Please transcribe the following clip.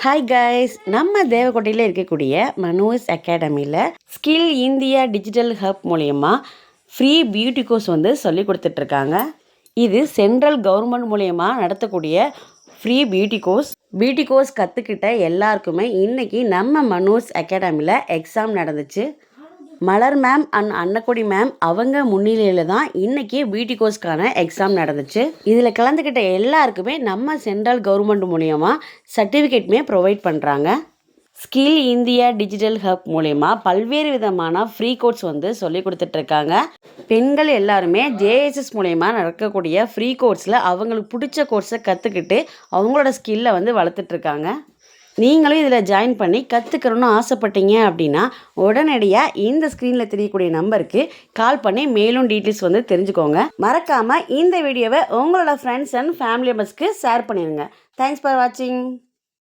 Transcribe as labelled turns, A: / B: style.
A: Hi guys, நம்ம தேவக்கோட்டையில் இருக்கக்கூடிய மனோஸ் அகாடமியில் ஸ்கில் இந்தியா டிஜிட்டல் ஹப் மூலயமா ஃப்ரீ பியூட்டி கோர்ஸ் சொல்லி கொடுத்துட்ருக்காங்க. இது சென்ட்ரல் கவர்மெண்ட் மூலயமா நடத்தக்கூடிய ஃப்ரீ பியூட்டி கோர்ஸ் கற்றுக்கிட்ட எல்லாருக்குமே இன்றைக்கி நம்ம மனோஸ் அகாடமியில் எக்ஸாம் நடந்துச்சு. மலர் மேம் அண்ட் அன்னக்குடி மேம் அவங்க முன்னிலையில் தான் இன்றைக்கி பியூட்டி கோர்ஸ்க்கான எக்ஸாம் நடந்துச்சு. இதில் கலந்துக்கிட்ட எல்லாருக்குமே நம்ம சென்ட்ரல் கவர்மெண்ட் மூலயமா சர்டிஃபிகேட்டுமே ப்ரொவைட் பண்ணுறாங்க. ஸ்கில் இந்தியா டிஜிட்டல் ஹப் மூலயமா பல்வேறு விதமான ஃப்ரீ கோர்ஸ் சொல்லி கொடுத்துட்ருக்காங்க. பெண்கள் எல்லாருமே ஜேஎஸ்எஸ் மூலயமா நடக்கக்கூடிய ஃப்ரீ கோர்ஸில் அவங்களுக்கு பிடிச்ச கோர்ஸை கற்றுக்கிட்டு அவங்களோட ஸ்கில்லை வளர்த்துட்ருக்காங்க. நீங்களும் இதில் ஜாயின் பண்ணி கற்றுக்கணும்னு ஆசைப்பட்டீங்க அப்படின்னா உடனடியாக இந்த ஸ்க்ரீனில் தெரியக்கூடிய நம்பருக்கு கால் பண்ணி மேலும் டீட்டெயில்ஸ் தெரிஞ்சுக்கோங்க. மறக்காமல் இந்த வீடியோவை உங்களோட ஃப்ரெண்ட்ஸ் அண்ட் ஃபேமிலி மெம்பர்ஸ்க்கு ஷேர் பண்ணிடுங்க. தேங்க்ஸ் ஃபார் வாட்சிங்.